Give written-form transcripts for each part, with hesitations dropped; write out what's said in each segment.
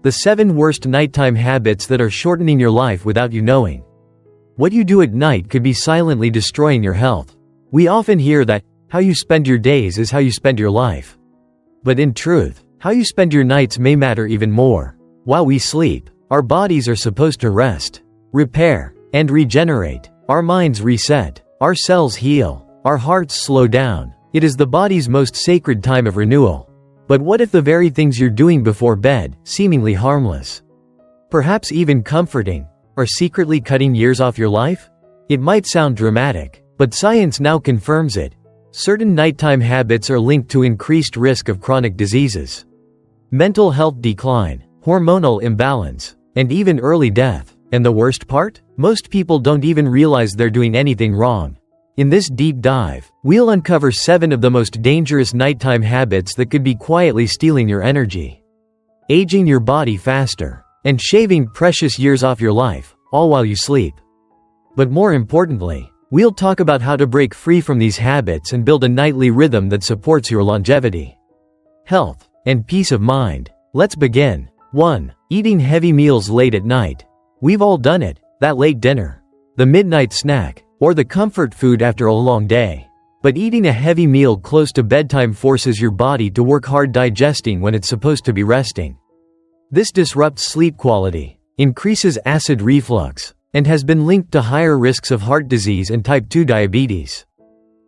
The 7 worst nighttime habits that are shortening your life without you knowing. What you do at night could be silently destroying your health. We often hear that, how you spend your days is how you spend your life. But in truth, how you spend your nights may matter even more. While we sleep, our bodies are supposed to rest, repair, and regenerate. Our minds reset, our cells heal, our hearts slow down. It is the body's most sacred time of renewal. But what if the very things you're doing before bed, seemingly harmless, perhaps even comforting, are secretly cutting years off your life? It might sound dramatic, but science now confirms it. Certain nighttime habits are linked to increased risk of chronic diseases, mental health decline, hormonal imbalance, and even early death. And the worst part? Most people don't even realize they're doing anything wrong. In this deep dive, we'll uncover 7 of the most dangerous nighttime habits that could be quietly stealing your energy, aging your body faster, and shaving precious years off your life, all while you sleep. But more importantly, we'll talk about how to break free from these habits and build a nightly rhythm that supports your longevity, health, and peace of mind. Let's begin. 1. Eating heavy meals late at night. We've all done it, that late dinner, the midnight snack, or the comfort food after a long day. But eating a heavy meal close to bedtime forces your body to work hard digesting when it's supposed to be resting. This disrupts sleep quality, increases acid reflux, and has been linked to higher risks of heart disease and type 2 diabetes.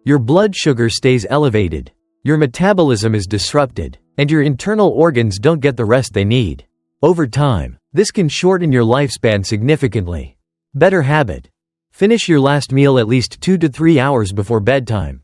Your blood sugar stays elevated, your metabolism is disrupted, and your internal organs don't get the rest they need. Over time, this can shorten your lifespan significantly. Better habit. Finish your last meal at least 2 to 3 hours before bedtime.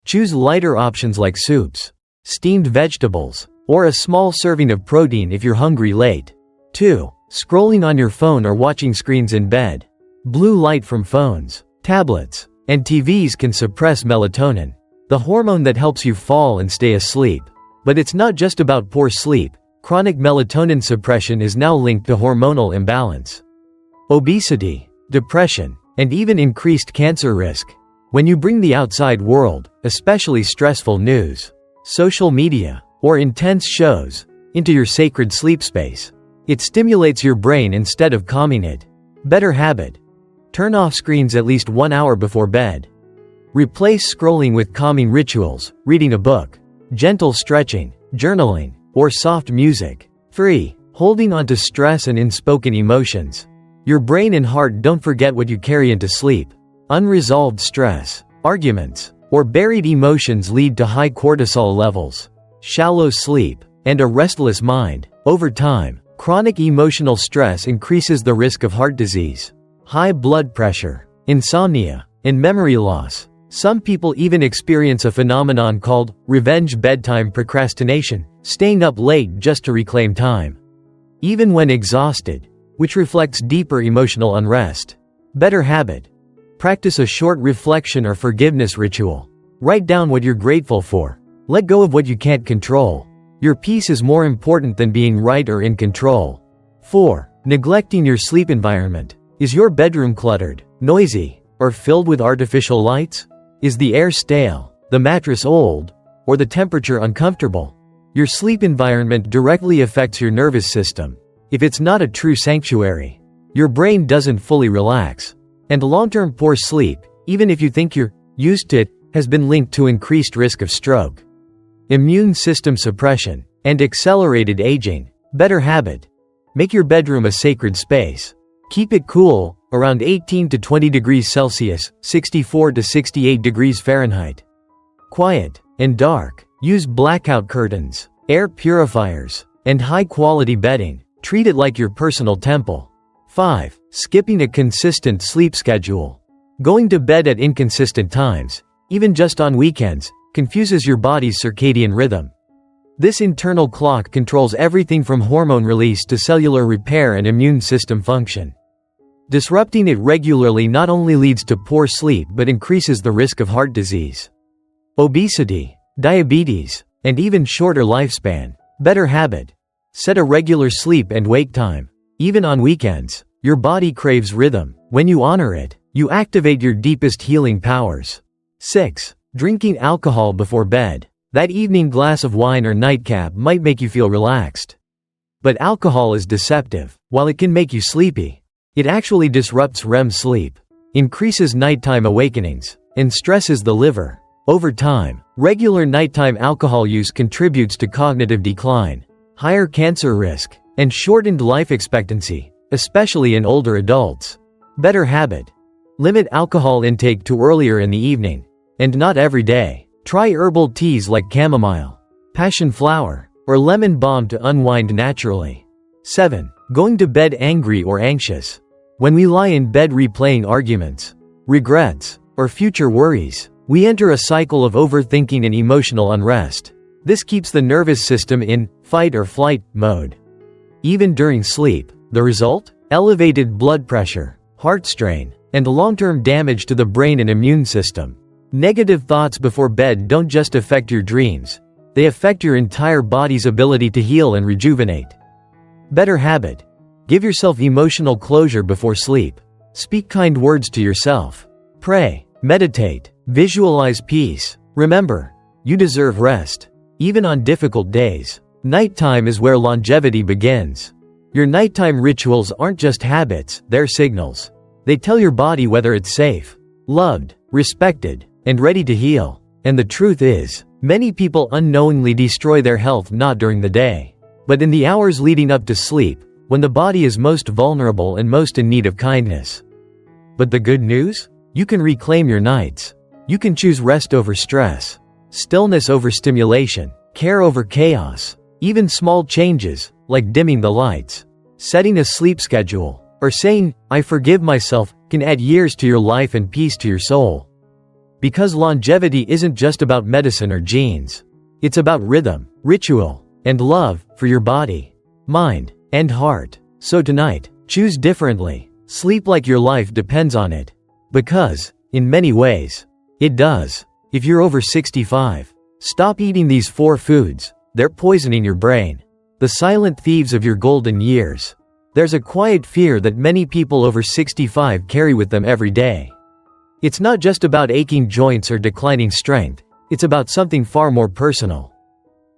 Choose lighter options like soups, steamed vegetables, or a small serving of protein if you're hungry late. 2. Scrolling on your phone or watching screens in bed. Blue light from phones, tablets, and TVs can suppress melatonin, the hormone that helps you fall and stay asleep. But it's not just about poor sleep. Chronic melatonin suppression is now linked to hormonal imbalance, obesity, depression, and even increased cancer risk. When you bring the outside world, especially stressful news, social media, or intense shows, into your sacred sleep space, it stimulates your brain instead of calming it. Better habit. Turn off screens at least 1 hour before bed. Replace scrolling with calming rituals, reading a book, gentle stretching, journaling, or soft music. 3. Holding on to stress and unspoken emotions. Your brain and heart don't forget what you carry into sleep. Unresolved stress, arguments, or buried emotions lead to high cortisol levels, shallow sleep, and a restless mind. Over time, chronic emotional stress increases the risk of heart disease, high blood pressure, insomnia, and memory loss. Some people even experience a phenomenon called revenge bedtime procrastination, staying up late just to reclaim time, even when exhausted, which reflects deeper emotional unrest. Better habit. Practice a short reflection or forgiveness ritual. Write down what you're grateful for. Let go of what you can't control. Your peace is more important than being right or in control. 4. Neglecting your sleep environment. Is your bedroom cluttered, noisy, or filled with artificial lights? Is the air stale, the mattress old, or the temperature uncomfortable? Your sleep environment directly affects your nervous system. If it's not a true sanctuary, your brain doesn't fully relax. And long-term poor sleep, even if you think you're used to it, has been linked to increased risk of stroke, immune system suppression, and accelerated aging. Better habit. Make your bedroom a sacred space. Keep it cool, around 18 to 20 degrees Celsius, 64 to 68 degrees Fahrenheit. Quiet and dark. Use blackout curtains, air purifiers, and high-quality bedding. Treat it like your personal temple. 5. Skipping a consistent sleep schedule. Going to bed at inconsistent times, even just on weekends, confuses your body's circadian rhythm. This internal clock controls everything from hormone release to cellular repair and immune system function. Disrupting it regularly not only leads to poor sleep but increases the risk of heart disease, obesity, diabetes, and even shorter lifespan. Better habit. Set a regular sleep and wake time. Even on weekends, your body craves rhythm. When you honor it, you activate your deepest healing powers. 6. Drinking alcohol before bed. That evening glass of wine or nightcap might make you feel relaxed, But alcohol is deceptive. While it can make you sleepy, it actually disrupts REM sleep, increases nighttime awakenings, and stresses the liver. Over time, regular nighttime alcohol use contributes to cognitive decline, higher cancer risk, and shortened life expectancy, especially in older adults. Better habit: limit alcohol intake to earlier in the evening, and not every day. Try herbal teas like chamomile, passion flower, or lemon balm to unwind naturally. 7. Going to bed angry or anxious. When we lie in bed replaying arguments, regrets, or future worries, we enter a cycle of overthinking and emotional unrest. This keeps the nervous system in fight or flight mode, even during sleep. The result? Elevated blood pressure, heart strain, and long-term damage to the brain and immune system. Negative thoughts before bed don't just affect your dreams, they affect your entire body's ability to heal and rejuvenate. Better habit: give yourself emotional closure before sleep. Speak kind words to yourself. Pray, meditate, visualize peace. Remember, you deserve rest, even on difficult days. Nighttime is where longevity begins. Your nighttime rituals aren't just habits, they're signals. They tell your body whether it's safe, loved, respected, and ready to heal. And the truth is, many people unknowingly destroy their health not during the day, but in the hours leading up to sleep, when the body is most vulnerable and most in need of kindness. But the good news? You can reclaim your nights. You can choose rest over stress, stillness over stimulation, care over chaos. Even small changes, like dimming the lights, setting a sleep schedule, or saying, "I forgive myself," can add years to your life and peace to your soul. Because longevity isn't just about medicine or genes. It's about rhythm, ritual, and love for your body, mind, and heart. So tonight, choose differently. Sleep like your life depends on it. Because, in many ways, it does. If you're over 65, stop eating these 4 foods. They're poisoning your brain. The silent thieves of your golden years. There's a quiet fear that many people over 65 carry with them every day. It's not just about aching joints or declining strength. It's about something far more personal,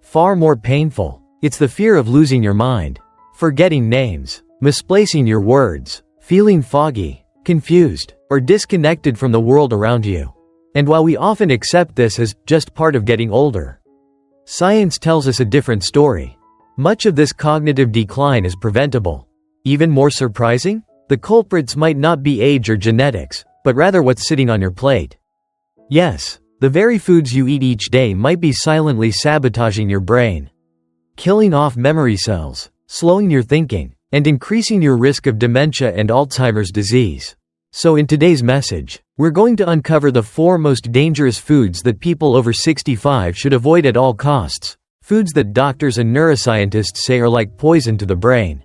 far more painful. It's the fear of losing your mind, forgetting names, misplacing your words, feeling foggy, confused, or disconnected from the world around you. And while we often accept this as just part of getting older, science tells us a different story. Much of this cognitive decline is preventable. Even more surprising? The culprits might not be age or genetics, but rather what's sitting on your plate. Yes, the very foods you eat each day might be silently sabotaging your brain, killing off memory cells, slowing your thinking, and increasing your risk of dementia and Alzheimer's disease. So in today's message, we're going to uncover the 4 most dangerous foods that people over 65 should avoid at all costs. Foods that doctors and neuroscientists say are like poison to the brain.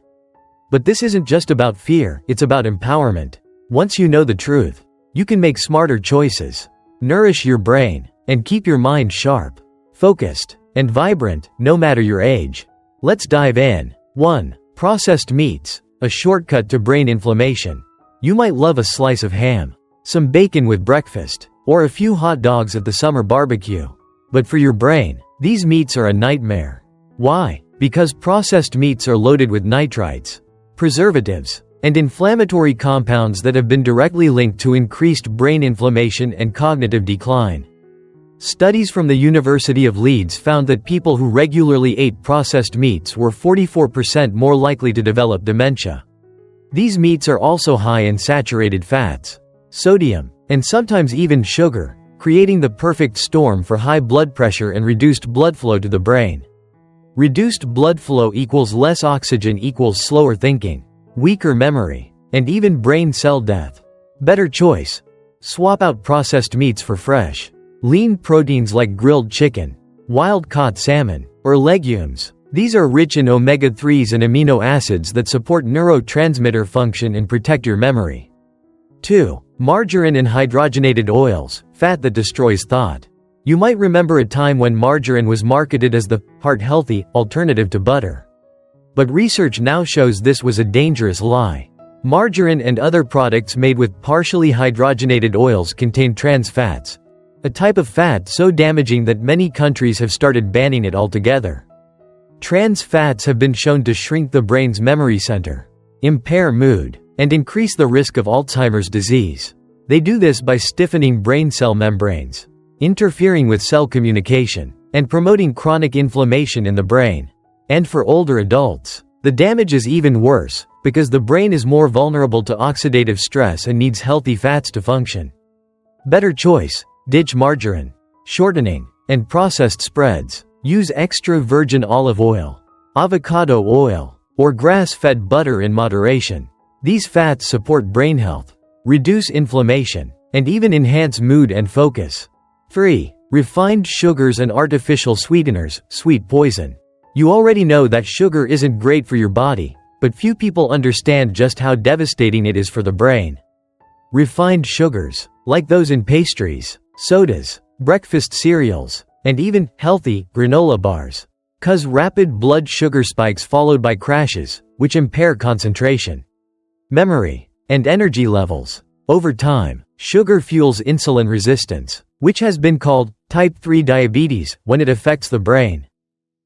But this isn't just about fear, it's about empowerment. Once you know the truth, you can make smarter choices, nourish your brain, and keep your mind sharp, focused, and vibrant, no matter your age. Let's dive in. 1. Processed meats, a shortcut to brain inflammation. You might love a slice of ham, some bacon with breakfast, or a few hot dogs at the summer barbecue. But for your brain, these meats are a nightmare. Why? Because processed meats are loaded with nitrites, preservatives, and inflammatory compounds that have been directly linked to increased brain inflammation and cognitive decline. Studies from the University of Leeds found that people who regularly ate processed meats were 44% more likely to develop dementia. These meats are also high in saturated fats, sodium, and sometimes even sugar, creating the perfect storm for high blood pressure and reduced blood flow to the brain. Reduced blood flow equals less oxygen equals slower thinking, weaker memory, and even brain cell death. Better choice: swap out processed meats for fresh, lean proteins like grilled chicken, wild-caught salmon, or legumes. These are rich in omega-3s and amino acids that support neurotransmitter function and protect your memory. 2. Margarine and hydrogenated oils, fat that destroys thought. You might remember a time when margarine was marketed as the heart-healthy alternative to butter. But research now shows this was a dangerous lie. Margarine and other products made with partially hydrogenated oils contain trans fats, a type of fat so damaging that many countries have started banning it altogether. Trans fats have been shown to shrink the brain's memory center, impair mood, and increase the risk of Alzheimer's disease. They do this by stiffening brain cell membranes, interfering with cell communication, and promoting chronic inflammation in the brain. And for older adults, the damage is even worse, because the brain is more vulnerable to oxidative stress and needs healthy fats to function. Better choice: ditch margarine, shortening, and processed spreads. Use extra virgin olive oil, avocado oil, or grass-fed butter in moderation. These fats support brain health, reduce inflammation, and even enhance mood and focus. 3. Refined sugars and artificial sweeteners, sweet poison. You already know that sugar isn't great for your body, but few people understand just how devastating it is for the brain. Refined sugars, like those in pastries, sodas, breakfast cereals, and even healthy granola bars, cause rapid blood sugar spikes followed by crashes, which impair concentration, memory, and energy levels. Over time, sugar fuels insulin resistance, which has been called type 3 diabetes when it affects the brain.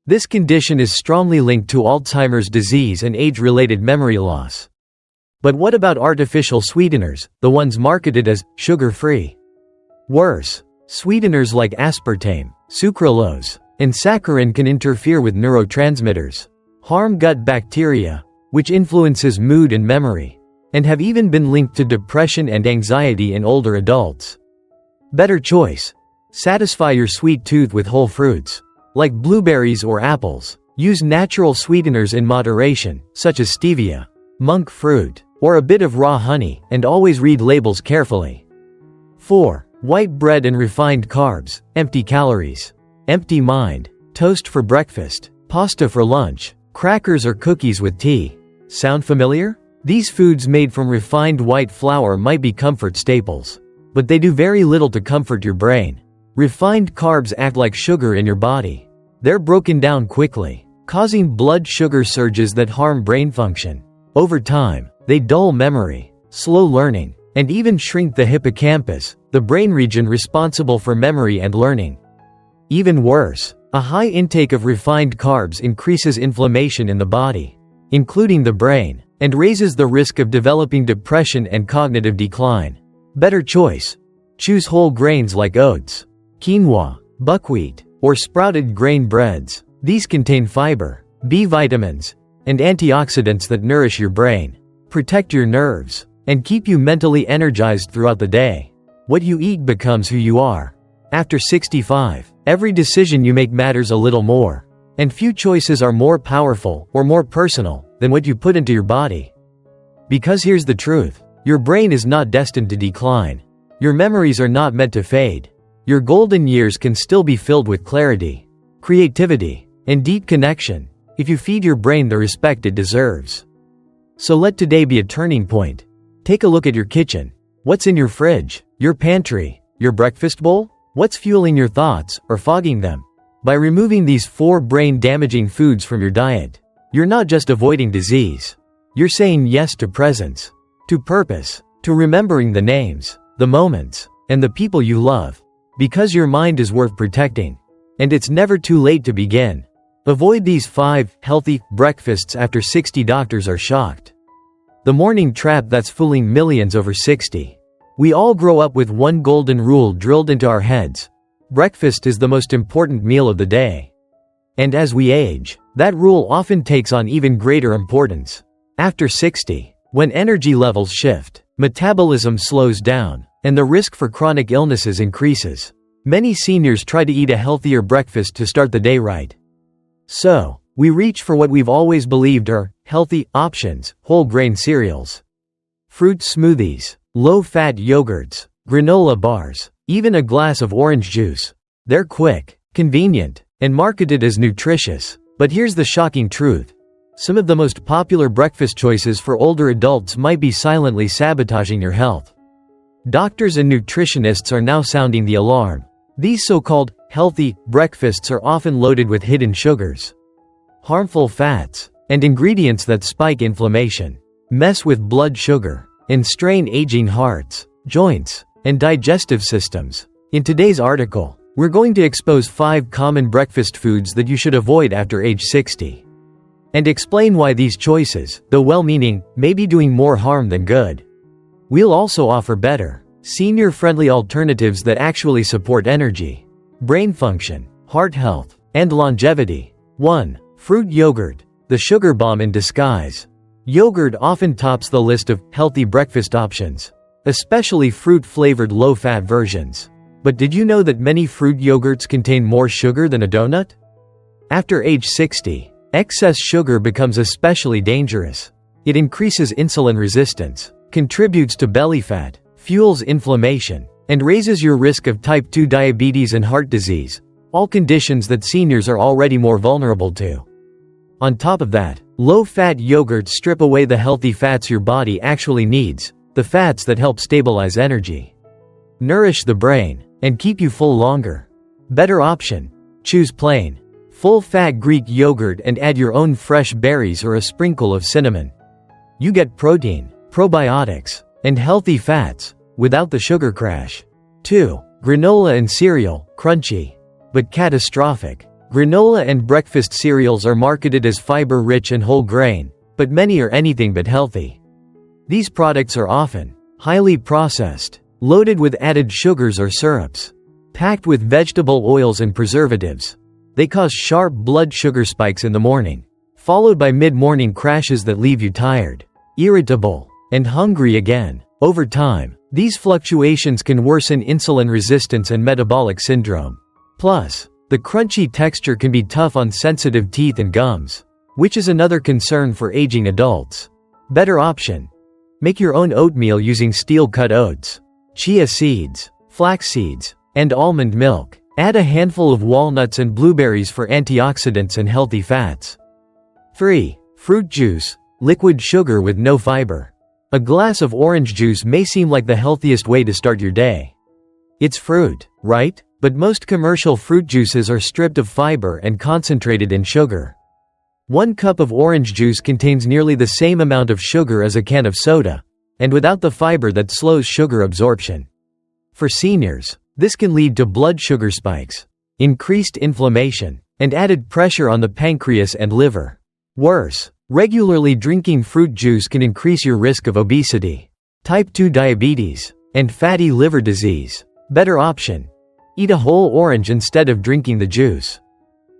This condition is strongly linked to Alzheimer's disease and age-related memory loss. But what about artificial sweeteners, the ones marketed as sugar-free? Worse, sweeteners like aspartame, sucralose, and saccharin can interfere with neurotransmitters, harm gut bacteria, which influences mood and memory, and have even been linked to depression and anxiety in older adults. Better choice: satisfy your sweet tooth with whole fruits, like blueberries or apples. Use natural sweeteners in moderation, such as stevia, monk fruit, or a bit of raw honey, and always read labels carefully. 4. White bread and refined carbs, empty calories, empty mind. Toast for breakfast, pasta for lunch, crackers or cookies with tea. Sound familiar? These foods made from refined white flour might be comfort staples, but they do very little to comfort your brain. Refined carbs act like sugar in your body. They're broken down quickly, causing blood sugar surges that harm brain function. Over time, they dull memory, slow learning, and even shrink the hippocampus, the brain region responsible for memory and learning. Even worse, a high intake of refined carbs increases inflammation in the body, including the brain, and raises the risk of developing depression and cognitive decline. Better choice: choose whole grains like oats, quinoa, buckwheat, or sprouted grain breads. These contain fiber, B vitamins, and antioxidants that nourish your brain, protect your nerves, and keep you mentally energized throughout the day. What you eat becomes who you are. After 65, every decision you make matters a little more, and few choices are more powerful or more personal than what you put into your body. Because here's the truth: your brain is not destined to decline. Your memories are not meant to fade. Your golden years can still be filled with clarity, creativity, and deep connection, if you feed your brain the respect it deserves. So let today be a turning point. Take a look at your kitchen. What's in your fridge, your pantry, your breakfast bowl? What's fueling your thoughts, or fogging them? By removing these 4 brain-damaging foods from your diet, you're not just avoiding disease. You're saying yes to presence, to purpose, to remembering the names, the moments, and the people you love. Because your mind is worth protecting, and it's never too late to begin. Avoid these 5 healthy breakfasts after 60. Doctors are shocked. The morning trap that's fooling millions over 60. We all grow up with one golden rule drilled into our heads: breakfast is the most important meal of the day. And as we age, that rule often takes on even greater importance. After 60, when energy levels shift, metabolism slows down, and the risk for chronic illnesses increases. Many seniors try to eat a healthier breakfast to start the day right. So, we reach for what we've always believed are healthy options: whole grain cereals, fruit smoothies, low-fat yogurts, granola bars, even a glass of orange juice. They're quick, convenient, and marketed as nutritious. But here's the shocking truth: some of the most popular breakfast choices for older adults might be silently sabotaging your health. Doctors and nutritionists are now sounding the alarm. These so-called healthy breakfasts are often loaded with hidden sugars, harmful fats, and ingredients that spike inflammation, mess with blood sugar, and strain aging hearts, joints, and digestive systems. In today's article, We're going to expose 5 common breakfast foods that you should avoid after age 60. And explain why these choices, though well-meaning, may be doing more harm than good. We'll also offer better, senior-friendly alternatives that actually support energy, brain function, heart health, and longevity. 1. Fruit yogurt, the sugar bomb in disguise. Yogurt often tops the list of healthy breakfast options, especially fruit-flavored low-fat versions. But did you know that many fruit yogurts contain more sugar than a donut? After age 60, excess sugar becomes especially dangerous. It increases insulin resistance, contributes to belly fat, fuels inflammation, and raises your risk of type 2 diabetes and heart disease, all conditions that seniors are already more vulnerable to. On top of that, low-fat yogurts strip away the healthy fats your body actually needs, the fats that help stabilize energy, nourish the brain, and keep you full longer. Better option. Choose plain, full-fat Greek yogurt and add your own fresh berries or a sprinkle of cinnamon. You get protein, probiotics, and healthy fats, without the sugar crash. 2. Granola and cereal, crunchy, but catastrophic. Granola and breakfast cereals are marketed as fiber-rich and whole grain, but many are anything but healthy. These products are often highly processed, loaded with added sugars or syrups, packed with vegetable oils and preservatives. They cause sharp blood sugar spikes in the morning, followed by mid-morning crashes that leave you tired, irritable, and hungry again. Over time, these fluctuations can worsen insulin resistance and metabolic syndrome. Plus, the crunchy texture can be tough on sensitive teeth and gums, which is another concern for aging adults. Better option. Make your own oatmeal using steel-cut oats, chia seeds, flax seeds, and almond milk. Add a handful of walnuts and blueberries for antioxidants and healthy fats. 3. Fruit juice, liquid sugar with no fiber. A glass of orange juice may seem like the healthiest way to start your day. It's fruit, right? But most commercial fruit juices are stripped of fiber and concentrated in sugar. 1 cup of orange juice contains nearly the same amount of sugar as a can of soda, and without the fiber that slows sugar absorption. For seniors, this can lead to blood sugar spikes, increased inflammation, and added pressure on the pancreas and liver. Worse, regularly drinking fruit juice can increase your risk of obesity, type 2 diabetes, and fatty liver disease. Better option. Eat a whole orange instead of drinking the juice.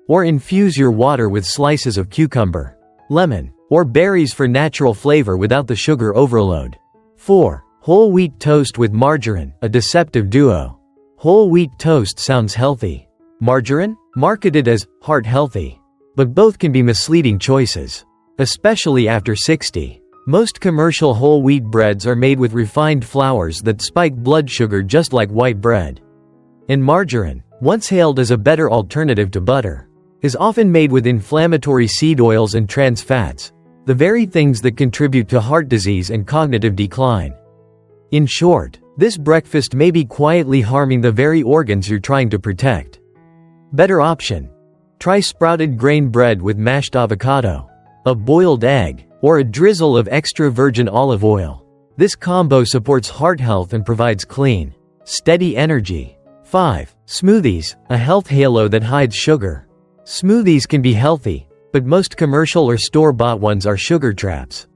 Or infuse your water with slices of cucumber, lemon, or berries for natural flavor without the sugar overload. 4. Whole wheat toast with margarine, a deceptive duo. Whole wheat toast sounds healthy. Margarine? Marketed as heart healthy. But both can be misleading choices, especially after 60. Most commercial whole wheat breads are made with refined flours that spike blood sugar just like white bread. And margarine, once hailed as a better alternative to butter, is often made with inflammatory seed oils and trans fats, the very things that contribute to heart disease and cognitive decline. In short, this breakfast may be quietly harming the very organs you're trying to protect. Better option. Try sprouted grain bread with mashed avocado, a boiled egg, or a drizzle of extra virgin olive oil. This combo supports heart health and provides clean, steady energy. 5. Smoothies, a health halo that hides sugar. Smoothies can be healthy, but most commercial or store-bought ones are sugar traps.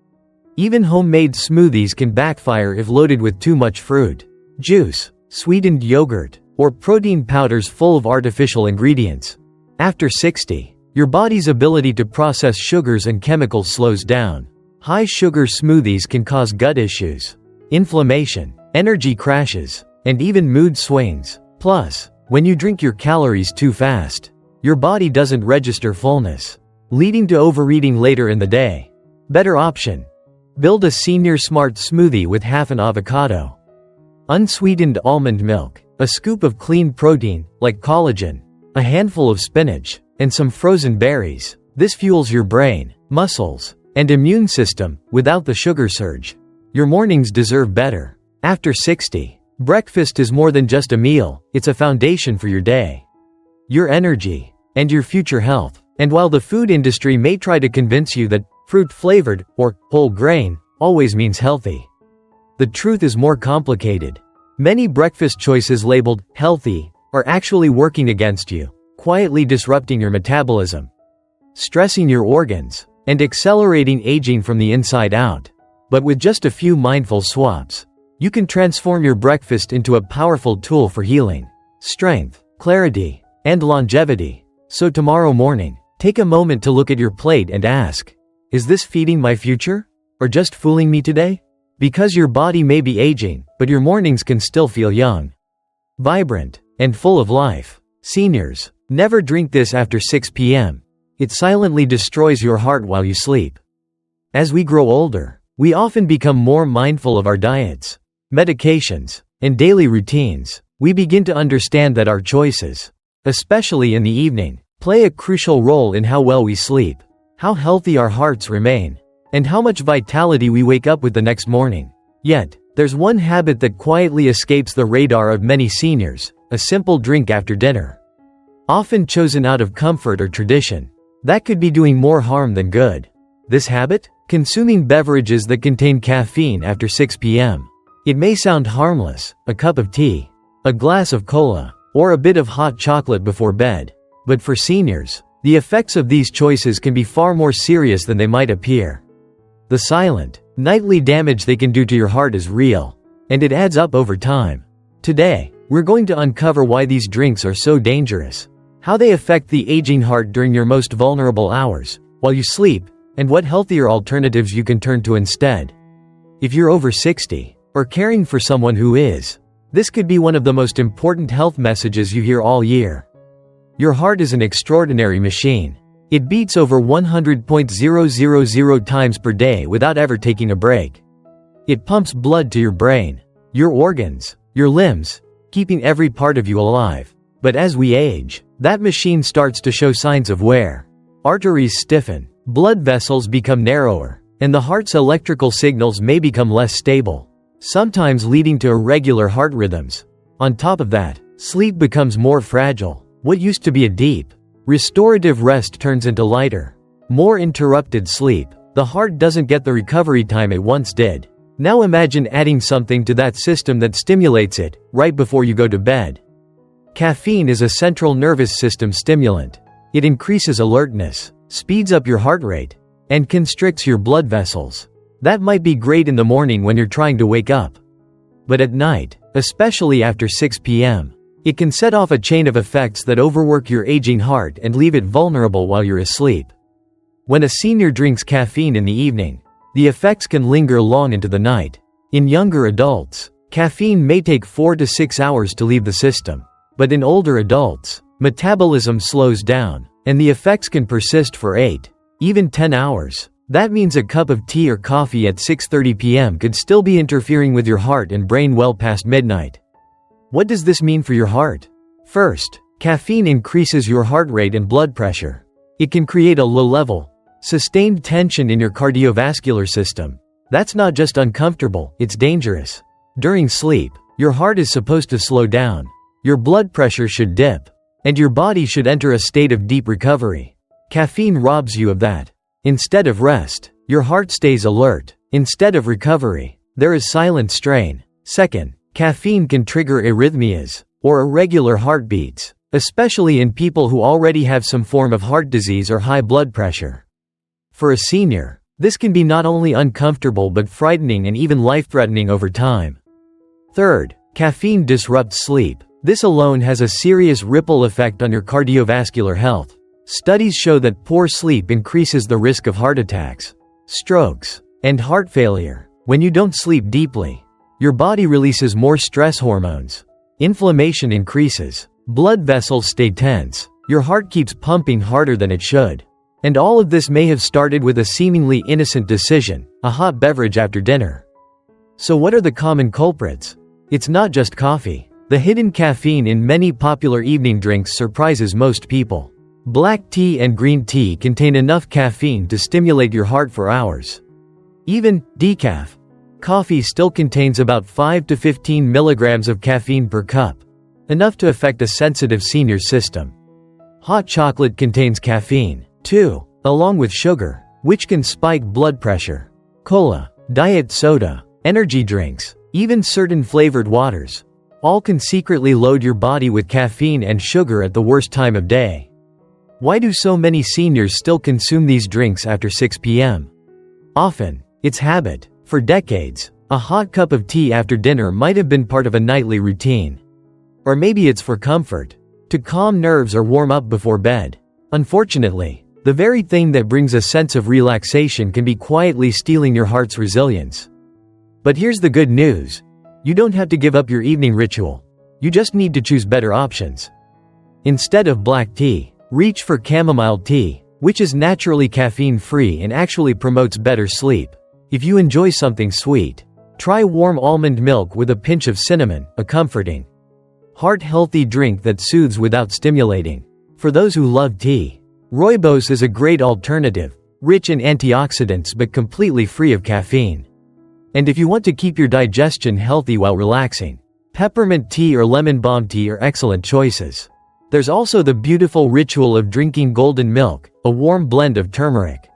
Even homemade smoothies can backfire if loaded with too much fruit, juice, sweetened yogurt, or protein powders full of artificial ingredients. After 60, your body's ability to process sugars and chemicals slows down. High-sugar smoothies can cause gut issues, inflammation, energy crashes, and even mood swings. Plus, when you drink your calories too fast, your body doesn't register fullness, leading to overeating later in the day. Better option. Build a senior smart smoothie with half an avocado, unsweetened almond milk, a scoop of clean protein, like collagen, a handful of spinach, and some frozen berries. This fuels your brain, muscles, and immune system, without the sugar surge. Your mornings deserve better. After 60, breakfast is more than just a meal, it's a foundation for your day, your energy, and your future health. And while the food industry may try to convince you that fruit-flavored, or whole grain, always means healthy, the truth is more complicated. Many breakfast choices labeled healthy are actually working against you, quietly disrupting your metabolism, stressing your organs, and accelerating aging from the inside out. But with just a few mindful swaps, you can transform your breakfast into a powerful tool for healing, strength, clarity, and longevity. So tomorrow morning, take a moment to look at your plate and ask, is this feeding my future? Or just fooling me today? Because your body may be aging, but your mornings can still feel young, vibrant, and full of life. Seniors, never drink this after 6 p.m. It silently destroys your heart while you sleep. As we grow older, we often become more mindful of our diets, medications, and daily routines. We begin to understand that our choices, especially in the evening, play a crucial role in how well we sleep, how healthy our hearts remain, and how much vitality we wake up with the next morning. Yet, there's one habit that quietly escapes the radar of many seniors: a simple drink after dinner. Often chosen out of comfort or tradition, that could be doing more harm than good. This habit? Consuming beverages that contain caffeine after 6 p.m. It may sound harmless, a cup of tea, a glass of cola, or a bit of hot chocolate before bed. But for seniors, the effects of these choices can be far more serious than they might appear. The silent, nightly damage they can do to your heart is real, and it adds up over time. Today, we're going to uncover why these drinks are so dangerous, how they affect the aging heart during your most vulnerable hours, while you sleep, and what healthier alternatives you can turn to instead. If you're over 60, or caring for someone who is, this could be one of the most important health messages you hear all year. Your heart is an extraordinary machine. It beats over 100.000 times per day without ever taking a break. It pumps blood to your brain, your organs, your limbs, keeping every part of you alive. But as we age, that machine starts to show signs of wear. Arteries stiffen, blood vessels become narrower, and the heart's electrical signals may become less stable, sometimes leading to irregular heart rhythms. On top of that, sleep becomes more fragile. What used to be a deep, restorative rest turns into lighter, more interrupted sleep. The heart doesn't get the recovery time it once did. Now imagine adding something to that system that stimulates it, right before you go to bed. Caffeine is a central nervous system stimulant. It increases alertness, speeds up your heart rate, and constricts your blood vessels. That might be great in the morning when you're trying to wake up. But at night, especially after 6 p.m., it can set off a chain of effects that overwork your aging heart and leave it vulnerable while you're asleep. When a senior drinks caffeine in the evening, the effects can linger long into the night. In younger adults, caffeine may take 4 to 6 hours to leave the system. But in older adults, metabolism slows down, and the effects can persist for 8, even 10 hours. That means a cup of tea or coffee at 6:30 p.m. could still be interfering with your heart and brain well past midnight. What does this mean for your heart? First, caffeine increases your heart rate and blood pressure. It can create a low-level, sustained tension in your cardiovascular system. That's not just uncomfortable, it's dangerous. During sleep, your heart is supposed to slow down. Your blood pressure should dip, and your body should enter a state of deep recovery. Caffeine robs you of that. Instead of rest, your heart stays alert. Instead of recovery, there is silent strain. Second, caffeine can trigger arrhythmias, or irregular heartbeats, especially in people who already have some form of heart disease or high blood pressure. For a senior, this can be not only uncomfortable but frightening and even life-threatening over time. Third, caffeine disrupts sleep. This alone has a serious ripple effect on your cardiovascular health. Studies show that poor sleep increases the risk of heart attacks, strokes, and heart failure. When you don't sleep deeply, your body releases more stress hormones. Inflammation increases. Blood vessels stay tense. Your heart keeps pumping harder than it should. And all of this may have started with a seemingly innocent decision, a hot beverage after dinner. So what are the common culprits? It's not just coffee. The hidden caffeine in many popular evening drinks surprises most people. Black tea and green tea contain enough caffeine to stimulate your heart for hours. Even decaf coffee still contains about 5 to 15 milligrams of caffeine per cup, enough to affect a sensitive senior system. Hot chocolate contains caffeine, too, along with sugar, which can spike blood pressure. Cola, diet soda, energy drinks, even certain flavored waters, all can secretly load your body with caffeine and sugar at the worst time of day. Why do so many seniors still consume these drinks after 6 p.m.? Often, it's habit. For decades, a hot cup of tea after dinner might have been part of a nightly routine. Or maybe it's for comfort, to calm nerves or warm up before bed. Unfortunately, the very thing that brings a sense of relaxation can be quietly stealing your heart's resilience. But here's the good news. You don't have to give up your evening ritual. You just need to choose better options. Instead of black tea, reach for chamomile tea, which is naturally caffeine-free and actually promotes better sleep. If you enjoy something sweet, try warm almond milk with a pinch of cinnamon, a comforting, heart-healthy drink that soothes without stimulating. For those who love tea, rooibos is a great alternative, rich in antioxidants but completely free of caffeine. And if you want to keep your digestion healthy while relaxing, peppermint tea or lemon balm tea are excellent choices. There's also the beautiful ritual of drinking golden milk, a warm blend of turmeric,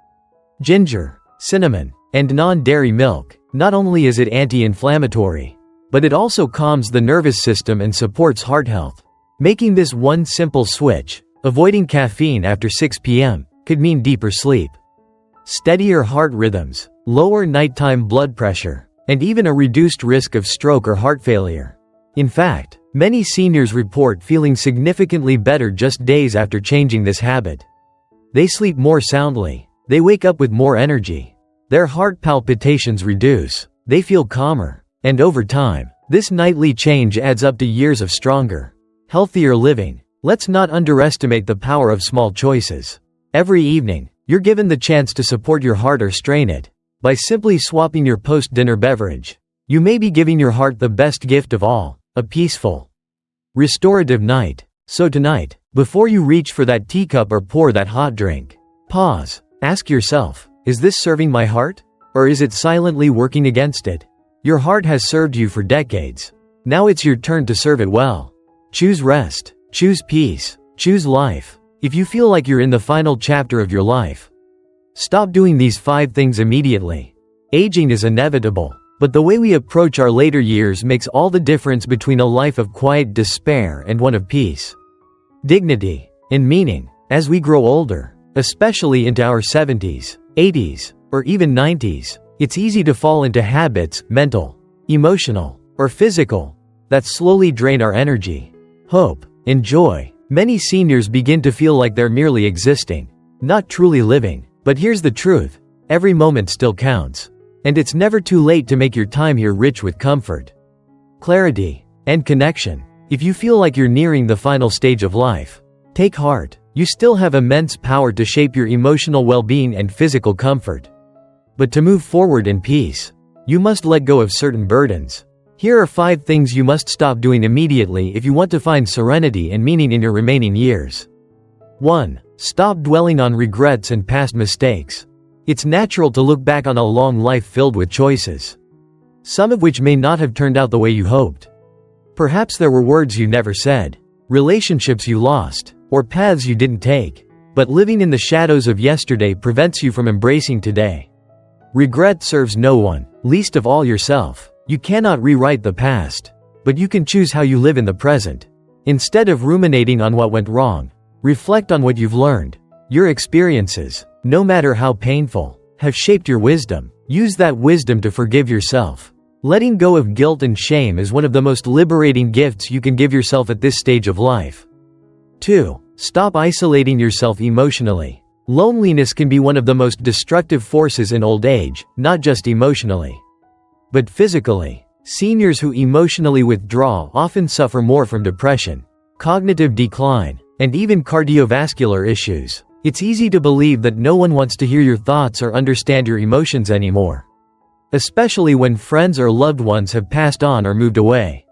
ginger, cinnamon, and non-dairy milk. Not only is it anti-inflammatory, but it also calms the nervous system and supports heart health. Making this one simple switch, avoiding caffeine after 6 p.m., could mean deeper sleep, steadier heart rhythms, lower nighttime blood pressure, and even a reduced risk of stroke or heart failure. In fact, many seniors report feeling significantly better just days after changing this habit. They sleep more soundly, they wake up with more energy, their heart palpitations reduce, they feel calmer, and over time, this nightly change adds up to years of stronger, healthier living. Let's not underestimate the power of small choices. Every evening, you're given the chance to support your heart or strain it. By simply swapping your post-dinner beverage, you may be giving your heart the best gift of all, a peaceful, restorative night. So tonight, before you reach for that teacup or pour that hot drink, pause. Ask yourself, is this serving my heart? Or is it silently working against it? Your heart has served you for decades. Now it's your turn to serve it well. Choose rest. Choose peace. Choose life. If you feel like you're in the final chapter of your life, stop doing these 5 things immediately. Aging is inevitable, but the way we approach our later years makes all the difference between a life of quiet despair and one of peace, dignity, and meaning. As we grow older, especially into our 70s, 80s, or even 90s, it's easy to fall into habits, mental, emotional, or physical, that slowly drain our energy, hope, and joy. Many seniors begin to feel like they're merely existing, not truly living. But here's the truth, every moment still counts. And it's never too late to make your time here rich with comfort, clarity, and connection. If you feel like you're nearing the final stage of life, take heart. You still have immense power to shape your emotional well-being and physical comfort. But to move forward in peace, you must let go of certain burdens. Here are 5 things you must stop doing immediately if you want to find serenity and meaning in your remaining years. 1. Stop dwelling on regrets and past mistakes. It's natural to look back on a long life filled with choices, some of which may not have turned out the way you hoped. Perhaps there were words you never said, relationships you lost, or paths you didn't take. But living in the shadows of yesterday prevents you from embracing today. Regret serves no one, least of all yourself. You cannot rewrite the past, but you can choose how you live in the present. Instead of ruminating on what went wrong, reflect on what you've learned. Your experiences, no matter how painful, have shaped your wisdom. Use that wisdom to forgive yourself. Letting go of guilt and shame is one of the most liberating gifts you can give yourself at this stage of life. 2. Stop isolating yourself emotionally. Loneliness can be one of the most destructive forces in old age, not just emotionally, but physically. Seniors who emotionally withdraw often suffer more from depression, cognitive decline, and even cardiovascular issues. It's easy to believe that no one wants to hear your thoughts or understand your emotions anymore, especially when friends or loved ones have passed on or moved away.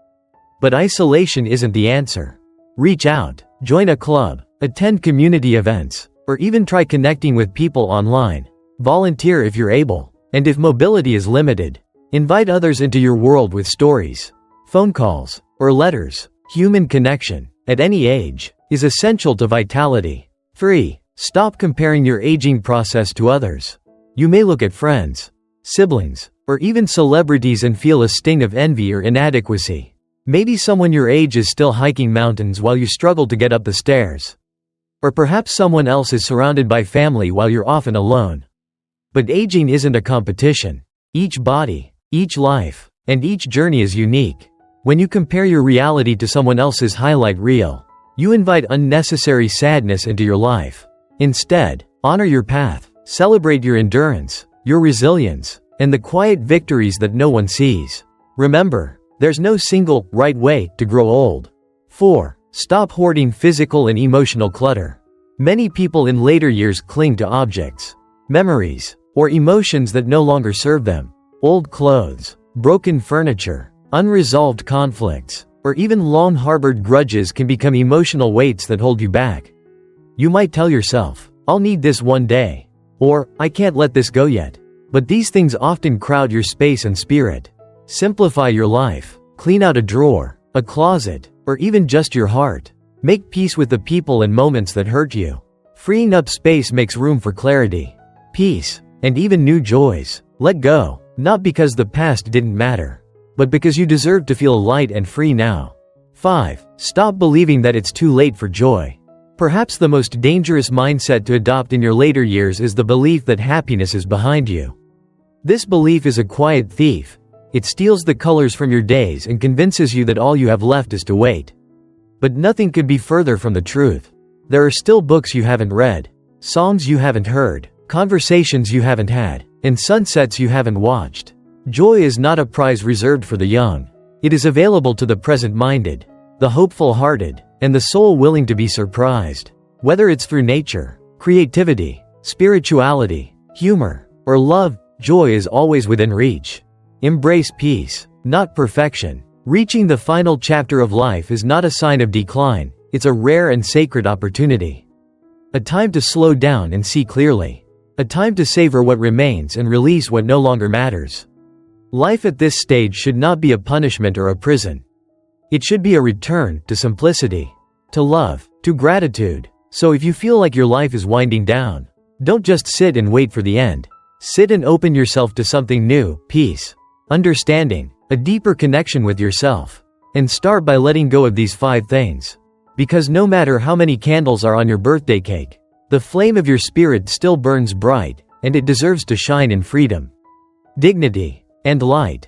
But isolation isn't the answer. Reach out, join a club, attend community events, or even try connecting with people online. Volunteer if you're able, and if mobility is limited, invite others into your world with stories, phone calls, or letters. Human connection, at any age, is essential to vitality. 3. Stop comparing your aging process to others. You may look at friends, siblings, or even celebrities and feel a sting of envy or inadequacy. Maybe someone your age is still hiking mountains while you struggle to get up the stairs. Or perhaps someone else is surrounded by family while you're often alone. But aging isn't a competition. Each body, each life, and each journey is unique. When you compare your reality to someone else's highlight reel, you invite unnecessary sadness into your life. Instead, honor your path, celebrate your endurance, your resilience, and the quiet victories that no one sees. Remember, there's no single, right way to grow old. 4. Stop hoarding physical and emotional clutter. Many people in later years cling to objects, memories, or emotions that no longer serve them. Old clothes, broken furniture, unresolved conflicts, or even long-harbored grudges can become emotional weights that hold you back. You might tell yourself, "I'll need this one day," or "I can't let this go yet." But these things often crowd your space and spirit. Simplify your life. Clean out a drawer, a closet, or even just your heart. Make peace with the people and moments that hurt you. Freeing up space makes room for clarity, peace, and even new joys. Let go, not because the past didn't matter, but because you deserve to feel light and free now. 5. Stop believing that it's too late for joy. Perhaps the most dangerous mindset to adopt in your later years is the belief that happiness is behind you. This belief is a quiet thief. It steals the colors from your days and convinces you that all you have left is to wait. But nothing could be further from the truth. There are still books you haven't read, songs you haven't heard, conversations you haven't had, and sunsets you haven't watched. Joy is not a prize reserved for the young. It is available to the present-minded, the hopeful-hearted, and the soul willing to be surprised. Whether it's through nature, creativity, spirituality, humor, or love, joy is always within reach. Embrace peace, not perfection. Reaching the final chapter of life is not a sign of decline, it's a rare and sacred opportunity. A time to slow down and see clearly. A time to savor what remains and release what no longer matters. Life at this stage should not be a punishment or a prison. It should be a return to simplicity, to love, to gratitude. So if you feel like your life is winding down, don't just sit and wait for the end. Sit and open yourself to something new, peace, understanding, a deeper connection with yourself. And start by letting go of these 5 things. Because no matter how many candles are on your birthday cake, the flame of your spirit still burns bright, and it deserves to shine in freedom, dignity, and light.